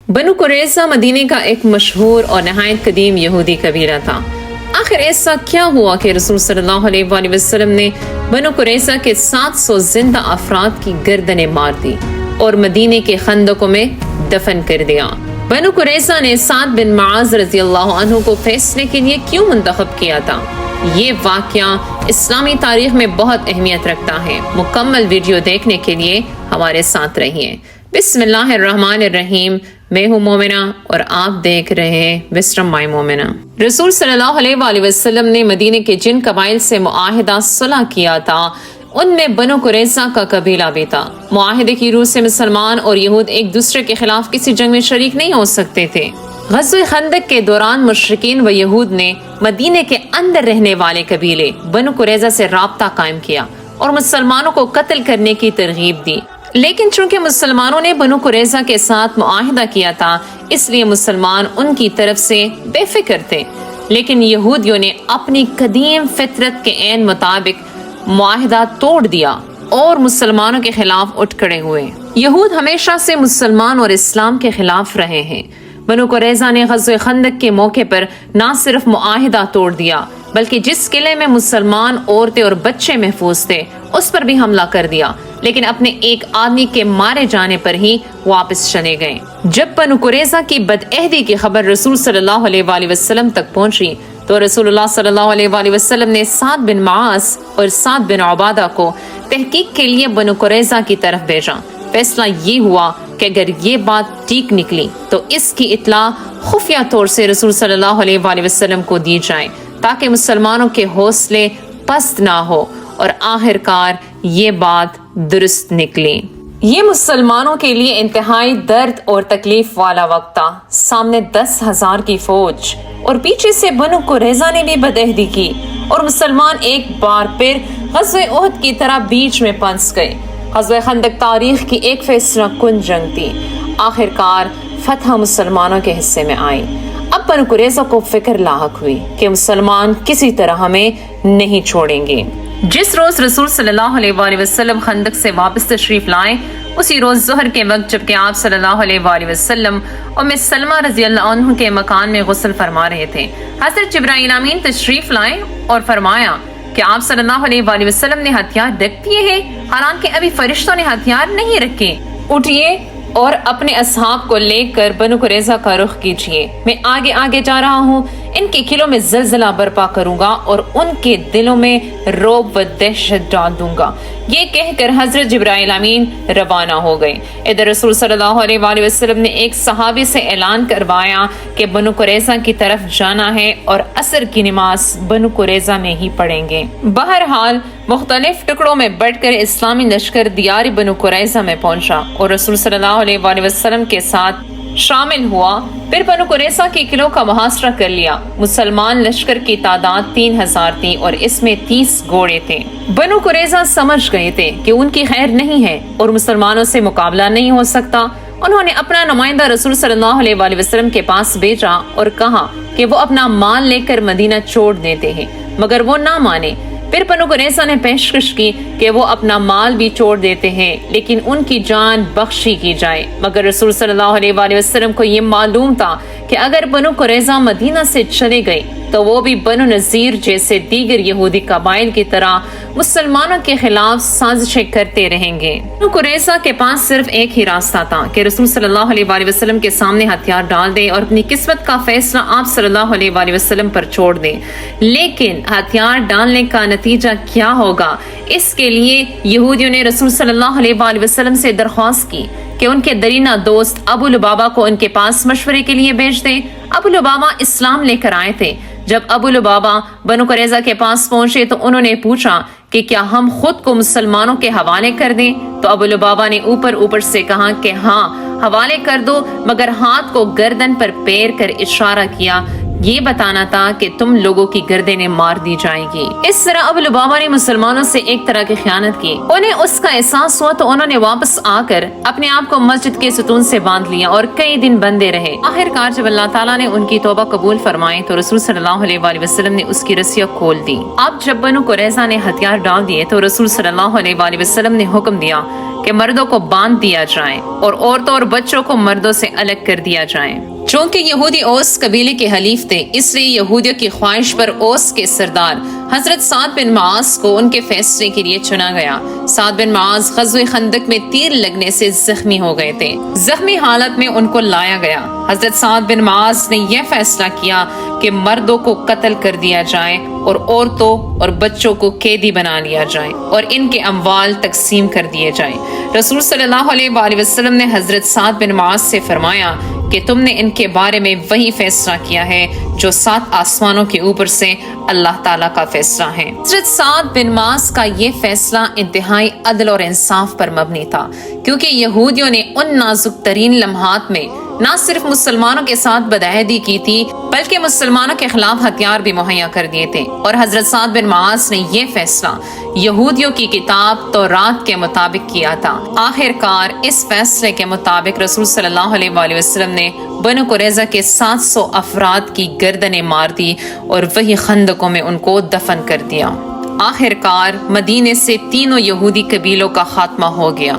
بنو قریظہ مدینے کا ایک مشہور اور نہایت قدیم یہودی قبیلہ تھا۔ آخر ایسا کیا ہوا کہ رسول صلی اللہ علیہ وآلہ وسلم نے بنو قریظہ کے 700 زندہ افراد کی گردنیں مار دی اور مدینے کے خندقوں میں دفن کر دیا؟ بنو قریظہ نے سعد بن معاذ رضی اللہ عنہ کو فیصلے کے لیے کیوں منتخب کیا تھا؟ یہ واقعہ اسلامی تاریخ میں بہت اہمیت رکھتا ہے۔ مکمل ویڈیو دیکھنے کے لیے ہمارے ساتھ رہیے۔ بسم اللہ الرحمن الرحیم۔ میں ہوں مومنہ اور آپ دیکھ رہے ہیں وسڈم مائی مومنہ۔ رسول صلی اللہ علیہ وآلہ وسلم نے مدینے کے جن قبائل سے معاہدہ صلح کیا تھا ان میں بنو قریظہ کا قبیلہ بھی تھا۔ معاہدے کی روح سے مسلمان اور یہود ایک دوسرے کے خلاف کسی جنگ میں شریک نہیں ہو سکتے تھے۔ غزوہ خندق کے دوران مشرکین و یہود نے مدینے کے اندر رہنے والے قبیلے بنو قریظہ سے رابطہ قائم کیا اور مسلمانوں کو قتل کرنے کی ترغیب دی، لیکن چونکہ مسلمانوں نے بنو قریظہ کے ساتھ معاہدہ کیا تھا اس لیے مسلمان ان کی طرف سے بے فکر تھے، لیکن یہودیوں نے اپنی قدیم فطرت کے عین مطابق معاہدہ توڑ دیا اور مسلمانوں کے خلاف اٹھ کھڑے ہوئے۔ یہود ہمیشہ سے مسلمان اور اسلام کے خلاف رہے ہیں۔ بنو قریظہ نے غزوہ خندق کے موقع پر نہ صرف معاہدہ توڑ دیا بلکہ جس قلعے میں مسلمان عورتیں اور بچے محفوظ تھے اس پر بھی حملہ کر دیا، لیکن اپنے ایک آدمی کے مارے جانے پر ہی واپس چلے گئے۔ جب بنو قریظہ کی بدعہدی کی خبر رسول صلی اللہ علیہ وآلہ وسلم تک پہنچی تو رسول اللہ صلی اللہ علیہ وآلہ وسلم نے سعد بن معاذ اور سعد بن عبادہ کو تحقیق کے لیے بنو قریظہ کی طرف بھیجا۔ فیصلہ یہ ہوا کہ اگر یہ بات ٹھیک نکلی تو اس کی اطلاع خفیہ طور سے رسول صلی اللہ علیہ وآلہ وسلم کو دی جائے تاکہ مسلمانوں کے حوصلے پست نہ ہو، اور آخر کار یہ بات درست نکلی۔ یہ مسلمانوں کے لیے انتہائی درد اور تکلیف والا وقت تھا۔ سامنے 10,000 کی فوج اور پیچھے سے بنو قریظہ نے بھی بدعہدی کی اور مسلمان ایک بار پھر غزوہ احد کی طرح بیچ میں پھنس گئے۔ غزوہ خندق تاریخ کی ایک فیصلہ کن جنگ تھی۔ آخر کار فتح مسلمانوں کے حصے میں آئی۔ اب بنو قریظہ کو فکر لاحق ہوئی کہ مسلمان کسی طرح ہمیں نہیں چھوڑیں گے۔ جس روز رسول صلی اللہ علیہ وآلہ وسلم خندق سے واپس تشریف لائے اسی روز ظہر کے وقت جبکہ آپ صلی اللہ علیہ وآلہ وسلم ام سلمہ رضی اللہ عنہ کے مکان میں غسل فرما رہے تھے، حضرت جبرائیل امین تشریف لائے اور فرمایا کہ آپ صلی اللہ علیہ وآلہ وسلم نے ہتھیار رکھ دیے ہیں، حالانکہ ابھی فرشتوں نے ہتھیار نہیں رکھے۔ اٹھیے اور اپنے اصحاب کو لے کر بنو قریظہ کا رخ کیجیے، میں آگے آگے جا رہا ہوں، ان کے قلعوں میں زلزلہ برپا کروں گا اور ان کے دلوں میں رعب و دہشت ڈال دوں گا۔ یہ کہہ کر حضرت جبرائیل امین روانہ ہو گئے۔ ادھر رسول صلی اللہ علیہ وآلہ وسلم نے ایک صحابی سے اعلان کروایا کہ بنو قریظہ کی طرف جانا ہے اور عصر کی نماز بنو قریظہ میں ہی پڑھیں گے۔ بہرحال مختلف ٹکڑوں میں بٹ کر اسلامی لشکر دیار بنو قریظہ میں پہنچا اور رسول صلی اللہ علیہ وآلہ وسلم کے ساتھ شامل ہوا۔ پھر بنو قریظہ کے قلعوں کا محاصرہ کر لیا۔ مسلمان لشکر کی تعداد 3,000 تھی اور اس میں 30 گھوڑے تھے۔ بنو قریظہ سمجھ گئے تھے کہ ان کی خیر نہیں ہے اور مسلمانوں سے مقابلہ نہیں ہو سکتا۔ انہوں نے اپنا نمائندہ رسول صلی اللہ علیہ وآلہ وسلم کے پاس بھیجا اور کہا کہ وہ اپنا مال لے کر مدینہ چھوڑ دیتے ہیں، مگر وہ نہ مانے۔ پھر بنو قریظہ نے پیشکش کی کہ وہ اپنا مال بھی چھوڑ دیتے ہیں لیکن ان کی جان بخشی کی جائے، مگر رسول صلی اللہ علیہ وآلہ وسلم کو یہ معلوم تھا کہ اگر بنو قریظہ مدینہ سے چلے گئے تو وہ بھی بنو نذیر جیسے دیگر یہودی قبائل کی طرح مسلمانوں کے خلاف سازشیں کرتے رہیں گے۔ بنو قریظہ کے پاس صرف ایک ہی راستہ تھا کہ رسول صلی اللہ علیہ وآلہ وسلم کے سامنے ہتھیار ڈال دے اور اپنی قسمت کا فیصلہ آپ صلی اللہ علیہ وآلہ وسلم پر چھوڑ دے۔ لیکن ہتھیار ڈالنے کا نتیجہ کیا ہوگا، اس کے لیے یہودیوں نے رسول صلی اللہ علیہ وآلہ وسلم سے درخواست کی کہ ان کے درینہ دوست ابو لبابہ کو ان کے پاس مشورے کے لیے بھیج دیں۔ ابو لبابہ اسلام لے کر آئے تھے۔ جب ابو لبابہ بنو قریظہ کے پاس پہنچے تو انہوں نے پوچھا کہ کیا ہم خود کو مسلمانوں کے حوالے کر دیں؟ تو ابو لبابہ نے اوپر سے کہا کہ ہاں حوالے کر دو، مگر ہاتھ کو گردن پر پیر کر اشارہ کیا یہ بتانا تھا کہ تم لوگوں کی گردنیں مار دی جائیں گی۔ اس طرح ابو لبابہ نے مسلمانوں سے ایک طرح کی خیانت کی۔ انہیں اس کا احساس ہوا تو انہوں نے واپس آ کر اپنے آپ کو مسجد کے ستون سے باندھ لیا اور کئی دن بندے رہے۔ آخر کار جب اللہ تعالیٰ نے ان کی توبہ قبول فرمائی تو رسول صلی اللہ علیہ وآلہ وسلم نے اس کی رسیاں کھول دی۔ اب جب بنو قریظہ نے ہتھیار ڈال دیے تو رسول صلی اللہ علیہ وآلہ وسلم نے حکم دیا کہ مردوں کو باندھ دیا جائے اور عورتوں اور بچوں کو مردوں سے الگ کر دیا جائے۔ چونکہ یہودی اوس قبیلے کے حلیف تھے، اس لیے یہودیوں کی خواہش پر اوس کے سردار حضرت سعد بن معاذ کو ان کے فیصلے کے لیے چنا گیا۔ سعد بن معاذ غزوہ خندق میں تیر لگنے سے زخمی ہو گئے تھے۔ زخمی حالت میں ان کو لایا گیا۔ حضرت سعد بن معاذ نے یہ فیصلہ کیا کہ مردوں کو قتل کر دیا جائے اور عورتوں اور بچوں کو قیدی بنا لیا جائے اور ان کے اموال تقسیم کر دیے جائیں۔ رسول صلی اللہ علیہ وآلہ وسلم نے حضرت سعد بن معاذ سے فرمایا کہ تم نے ان کے بارے میں وہی فیصلہ کیا ہے جو 7 آسمانوں کے اوپر سے اللہ تعالیٰ کا فیصلہ ہے۔ حضرت سعد بن معاذ کا یہ فیصلہ انتہائی عدل اور انصاف پر مبنی تھا، کیونکہ یہودیوں نے ان نازک ترین لمحات میں نہ صرف مسلمانوں کے ساتھ بدعہدی کی تھی بلکہ مسلمانوں کے خلاف ہتھیار بھی مہیا کر دیے تھے، اور حضرت سعد بن معاذ نے یہ فیصلہ یہودیوں کی کتاب تورات کے مطابق کیا تھا۔ آخر کار اس فیصلے کے مطابق رسول صلی اللہ علیہ وآلہ وسلم نے بنو قریظہ کے 700 افراد کی گردنیں مار دی اور وہی خندقوں میں ان کو دفن کر دیا۔ آخر کار مدینے سے تینوں یہودی قبیلوں کا خاتمہ ہو گیا۔